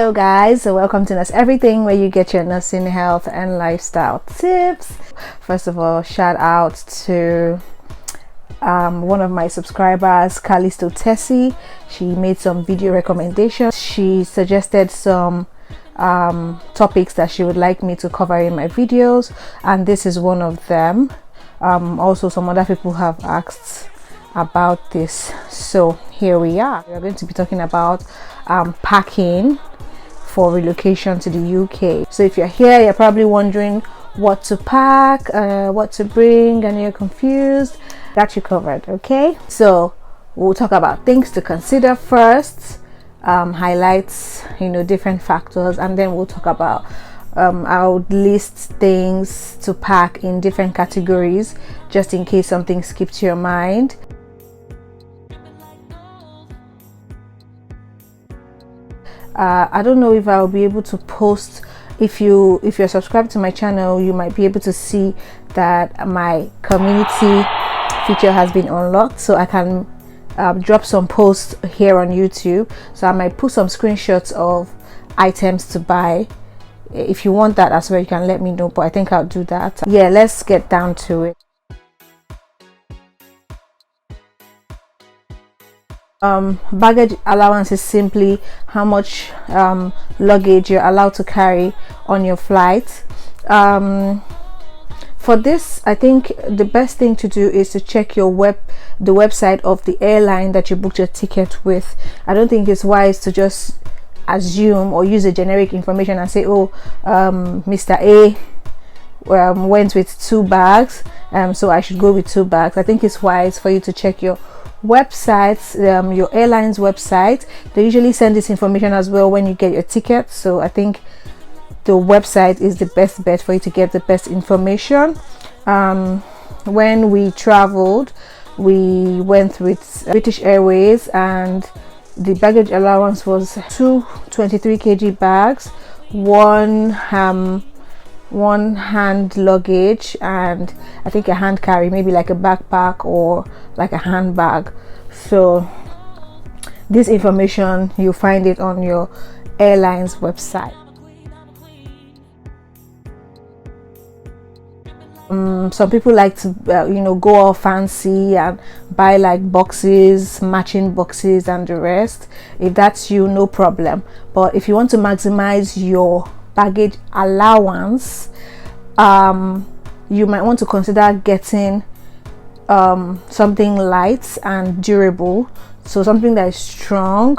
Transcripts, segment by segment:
Hello guys, so welcome to Nurse Everything, where you get your nursing health and lifestyle tips. First of all, shout out to one of my subscribers, Callisto Tessie. She made some video recommendations. She suggested some topics that she would like me to cover in my videos, and this is one of them. Also, some other people have asked about this, so here we are. We're going to be talking about packing for relocation to the UK. So if you're here, you're probably wondering what to pack, what to bring, and you're confused. Got you covered. Okay, so we'll talk about things to consider first, highlights, different factors, and then we'll talk about I'll list things to pack in different categories just in case something skipped your mind. I don't know if I'll be able to post. If you're subscribed to my channel, you might be able to see that my community feature has been unlocked, so I can drop some posts here on YouTube. So I might put some screenshots of items to buy. If you want that as well, you can let me know, but I think I'll do that. Yeah, let's get down to it. Baggage allowance is simply how much luggage you're allowed to carry on your flight. For this, I think the best thing to do is to check the website of the airline that you booked your ticket with. I don't think it's wise to just assume or use a generic information and say, oh, Mr. A went with 2 bags, so I should go with 2 bags. I think it's wise for you to check your websites, your airline's website. They usually send this information as well when you get your ticket, so I think the website is the best bet for you to get the best information. When we traveled, we went with British Airways, and the baggage allowance was 2 23 kg bags, one hand luggage, and I think a hand carry, maybe like a backpack or like a handbag. So this information, you'll find it on your airline's website. Some people like to go all fancy and buy like boxes, matching boxes and the rest. If that's you, no problem. But if you want to maximize your baggage allowance, you might want to consider getting something light and durable, so something that is strong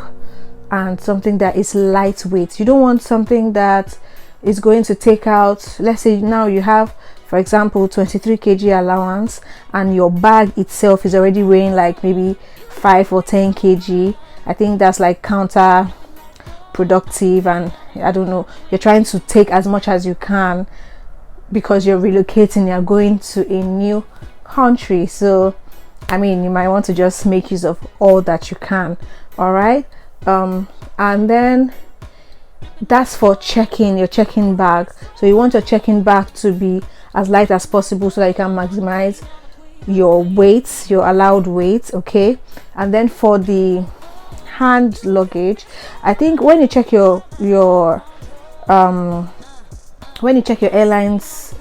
and something that is lightweight. You don't want something that is going to take out, let's say now you have, for example, 23 kg allowance, and your bag itself is already weighing like maybe 5 or 10 kg. I think that's like counterproductive, and I don't know, you're trying to take as much as you can because you're relocating, you're going to a new country. So I mean, you might want to just make use of all that you can. All right, and then that's for checking your check-in bag. So you want your check-in bag to be as light as possible so that you can maximize your weight, your allowed weight. Okay, and then for the hand luggage, I think when you check your airline's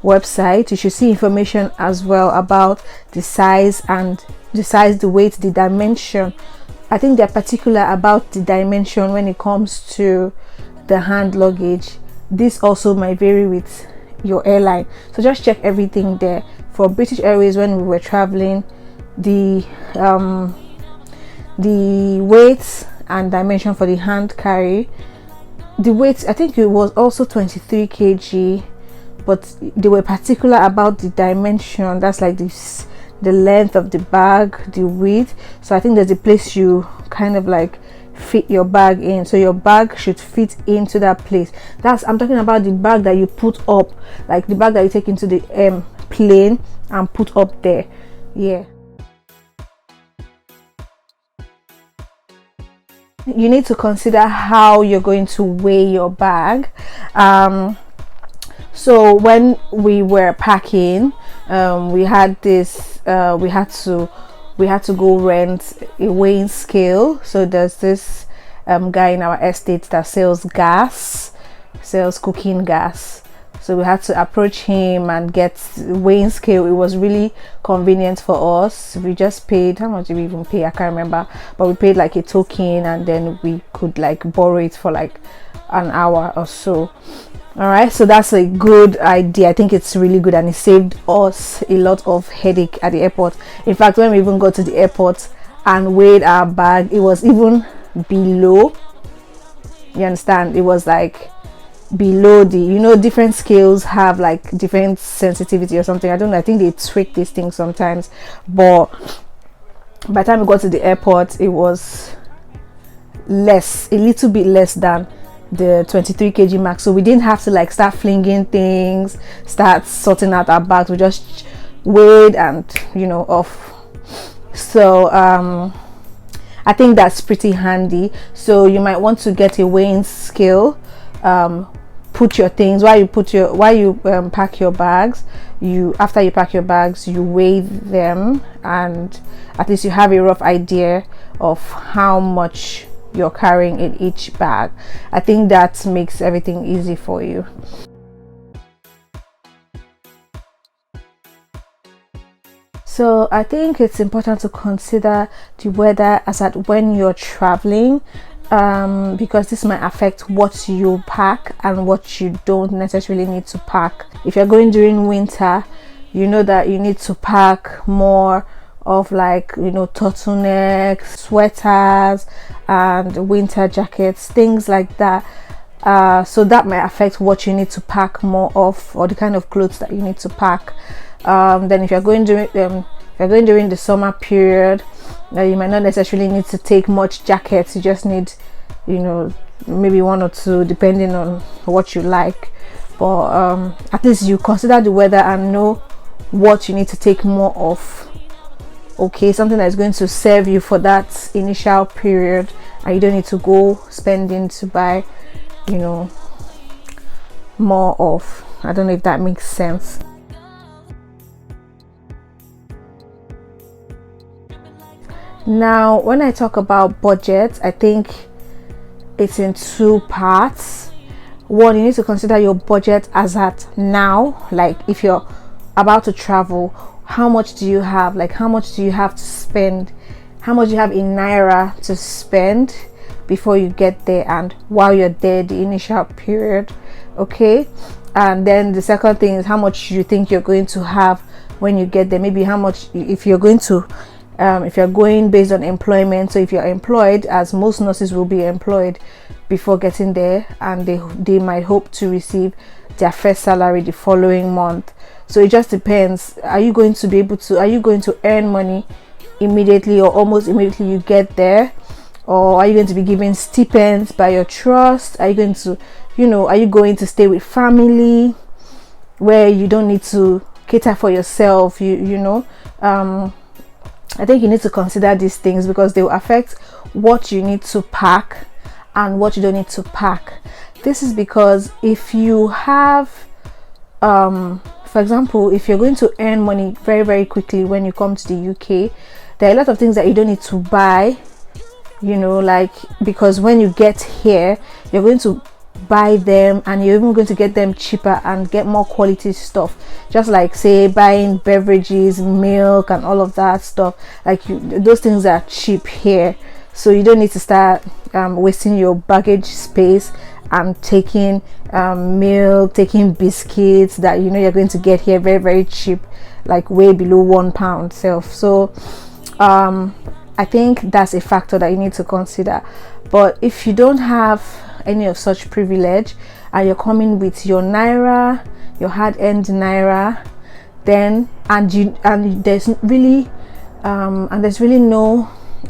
website, you should see information as well about the size, the weight, the dimension. I think they're particular about the dimension when it comes to the hand luggage. This also might vary with your airline, so just check everything there. For British Airways, when we were traveling, the weight and dimension for the hand carry, the weight, I think it was also 23 kg, but they were particular about the dimension. That's like this, the length of the bag, the width. So I think there's a place you kind of like fit your bag in, so your bag should fit into that place. I'm talking about the bag that you put up, like the bag that you take into the plane and put up there. Yeah, you need to consider how you're going to weigh your bag. So when we were packing, we had to go rent a weighing scale. So there's this guy in our estate that sells cooking gas. So we had to approach him and get weighing scale. It was really convenient for us. We just paid, how much did we even pay? I can't remember, but we paid like a token, and then we could like borrow it for like an hour or so. All right, so that's a good idea. I think it's really good, and it saved us a lot of headache at the airport. In fact, when we even got to the airport and weighed our bag, it was even below, you understand, it was like below the, you know, different scales have like different sensitivity or something. I don't know, I think they tweak these things sometimes, but by the time we got to the airport, it was less, a little bit less than the 23 kg max. So we didn't have to like start flinging things, start sorting out our bags. We just weighed and, you know, off. So I think that's pretty handy. So you might want to get a weighing scale. Put your things while you pack your bags. After you pack your bags, you weigh them, and at least you have a rough idea of how much you're carrying in each bag. I think that makes everything easy for you. So I think it's important to consider the weather as at when you're traveling, because this might affect what you pack and what you don't necessarily need to pack. If you're going during winter, you know that you need to pack more of like, you know, turtlenecks, sweaters and winter jackets, things like that. So that might affect what you need to pack more of, or the kind of clothes that you need to pack. Then if you're going during the summer period, you might not necessarily need to take much jackets. You just need, you know, maybe one or two, depending on what you like. But at least you consider the weather and know what you need to take more of. Okay, something that is going to serve you for that initial period, and you don't need to go spending to buy, you know, more of. I don't know if that makes sense. Now, when I talk about budget, I think it's in two parts. One, you need to consider your budget as at now. Like if you're about to travel, how much do you have? Like how much do you have to spend? How much do you have in Naira to spend before you get there and while you're there, the initial period? Okay. And then the second thing is how much you think you're going to have when you get there. Maybe how much, if you're going based on employment. So if you're employed, as most nurses will be employed before getting there, and they might hope to receive their first salary the following month. So it just depends. Are you going to earn money immediately or almost immediately you get there? Or are you going to be given stipends by your trust? Are you going to, are you going to stay with family where you don't need to cater for yourself? I think you need to consider these things because they will affect what you need to pack and what you don't need to pack. This is because if you have, for example, if you're going to earn money very, very quickly when you come to the UK, there are a lot of things that you don't need to buy, because when you get here, you're going to buy them and you're even going to get them cheaper and get more quality stuff, just like say buying beverages, milk and all of that stuff. Those things are cheap here, so you don't need to start wasting your baggage space and taking milk, taking biscuits that you're going to get here very, very cheap, like way below £1 self. So I think that's a factor that you need to consider. But if you don't have any of such privilege and you're coming with your Naira, your hard-earned Naira, then there's really no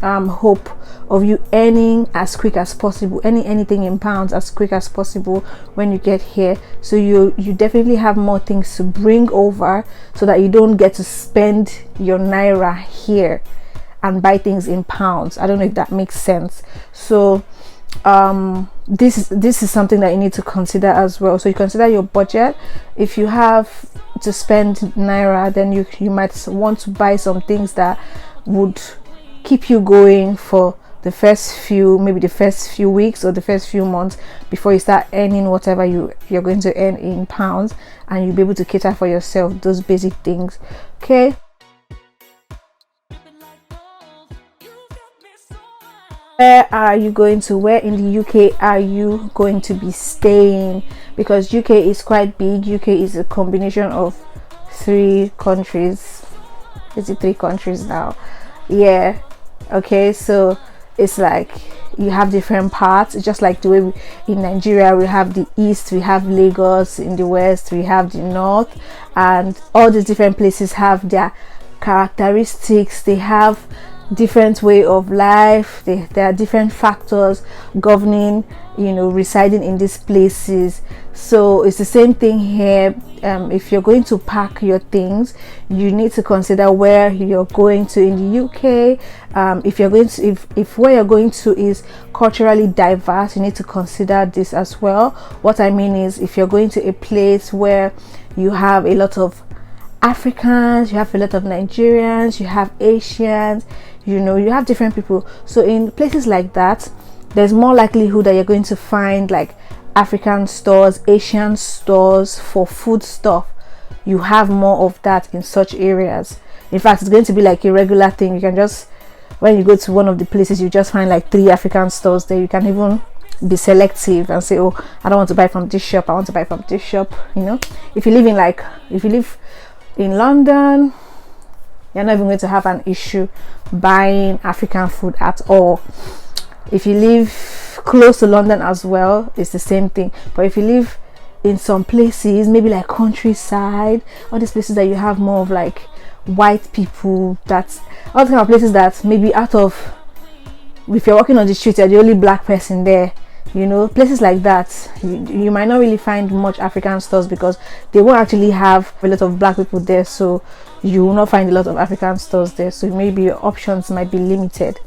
hope of you earning as quick as possible, anything in pounds as quick as possible when you get here. So you definitely have more things to bring over so that you don't get to spend your Naira here and buy things in pounds. I don't know if that makes sense. So this is something that you need to consider as well. So you consider your budget. If you have to spend Naira, then you might want to buy some things that would keep you going for the the first few, maybe the first few weeks or the first few months before you start earning whatever you're going to earn in pounds, and you'll be able to cater for yourself, those basic things. Okay. Where are you going to? Where in the UK are you going to be staying? Because UK is quite big. UK is a combination of 3 countries. Is it 3 countries now? Yeah. Okay, so it's like you have different parts. It's just like the way in Nigeria we have the east, we have Lagos, in the west we have the north, and all these different places have their characteristics. They have different way of life. There are different factors governing, residing in these places. So it's the same thing here. If you're going to pack your things, you need to consider where you're going to in the UK. If you're going to, if where you're going to is culturally diverse, you need to consider this as well. What I mean is, if you're going to a place where you have a lot of Africans, you have a lot of Nigerians, you have Asians, you have different people. So in places like that, there's more likelihood that you're going to find like African stores, Asian stores for food stuff. You have more of that in such areas. In fact, it's going to be like a regular thing. You can just, when you go to one of the places, you just find like 3 African stores there. You can even be selective and say, oh, I don't want to buy from this shop, I want to buy from this shop. If you live in London, you're not even going to have an issue buying African food at all. If you live close to London as well, it's the same thing. But if you live in some places, maybe like countryside, all these places that you have more of like white people, that's all the kind of places that maybe if you're walking on the street, you're the only black person there. Places like that, you might not really find much African stores because they won't actually have a lot of black people there, so you will not find a lot of African stores there. So maybe your options might be limited,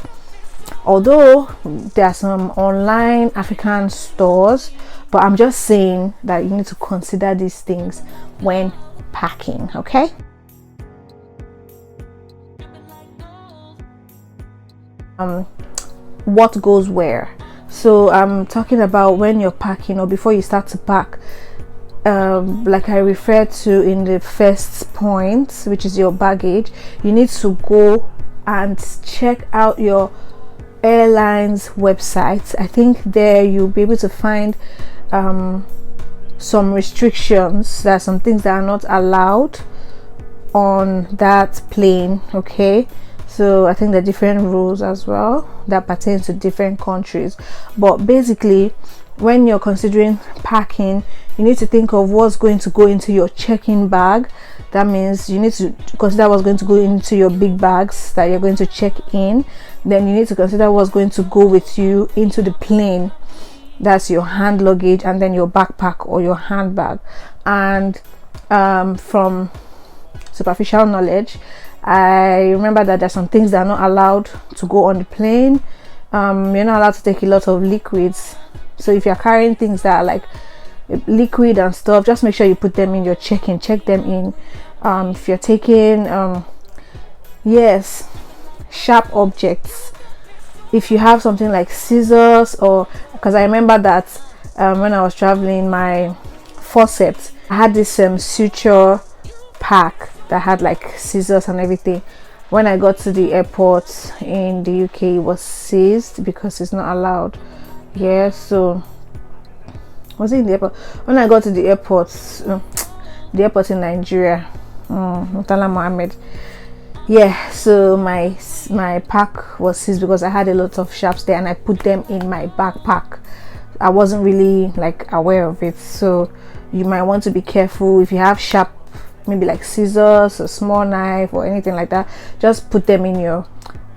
although there are some online African stores. But I'm just saying that you need to consider these things when packing. Okay. What goes where? So I'm talking about when you're packing or before you start to pack. Like I referred to in the first point, which is your baggage, you need to go and check out your airline's website. I think there you'll be able to find some restrictions. There are some things that are not allowed on that plane. Okay, so I think there are different rules as well that pertain to different countries. But basically, when you're considering packing, you need to think of what's going to go into your check-in bag. That means you need to consider what's going to go into your big bags that you're going to check in. Then you need to consider what's going to go with you into the plane. That's your hand luggage, and then your backpack or your handbag. And from superficial knowledge, I remember that there's some things that are not allowed to go on the plane. You're not allowed to take a lot of liquids. So if you're carrying things that are like liquid and stuff, just make sure you put them in your check-in. Check them in. If you're taking sharp objects, if you have something like scissors, or because I remember that when I was traveling, my forceps, I had this suture pack that had like scissors and everything. When I got to the airport in the UK, it was seized because it's not allowed. Yeah, so was it in the airport? When I got to the airport in Nigeria, Murtala Mohammed. Yeah, so my pack was seized because I had a lot of sharps there and I put them in my backpack. I wasn't really like aware of it, so you might want to be careful. If you have sharp, maybe like scissors, a small knife or anything like that, just put them in your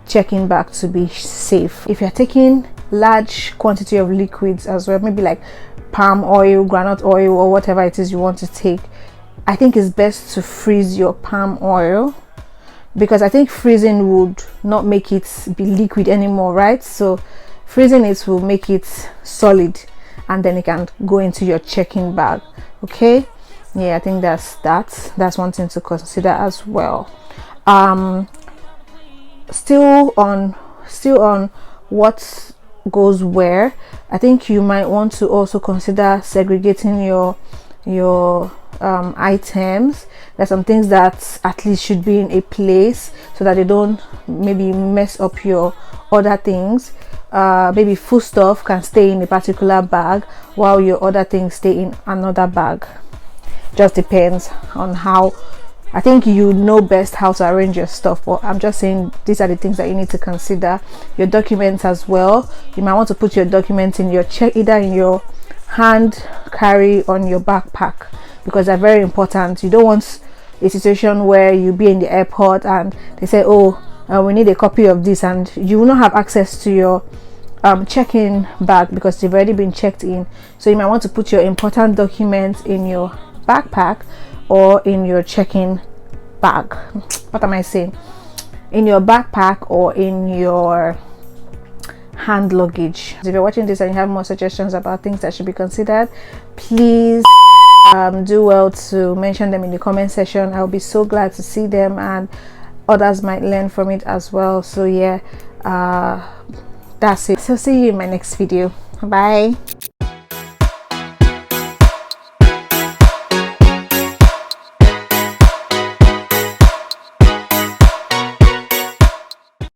check-in bag to be safe. If you're taking large quantity of liquids as well, maybe like palm oil, groundnut oil, or whatever it is you want to take, I think it's best to freeze your palm oil, because I think freezing would not make it be liquid anymore, right? So freezing it will make it solid, and then it can go into your check-in bag. Okay, yeah, I think that's one thing to consider as well. Still on what goes where. I think you might want to also consider segregating your items. There's some things that at least should be in a place so that they don't maybe mess up your other things. Maybe food stuff can stay in a particular bag while your other things stay in another bag. Just depends on how, I think you know best how to arrange your stuff, but I'm just saying these are the things that you need to consider. Your documents as well, you might want to put your documents in your either in your hand carry on your backpack, because they're very important. You don't want a situation where you be in the airport and they say, oh, we need a copy of this, and you will not have access to your check-in bag because they've already been checked in. So you might want to put your important documents in your backpack or in your check-in bag. What am I saying? In your backpack or in your hand luggage. If you're watching this and you have more suggestions about things that should be considered, please do well to mention them in the comment section. I'll be so glad to see them, and others might learn from it as well. So yeah, that's it. So see you in my next video. Bye.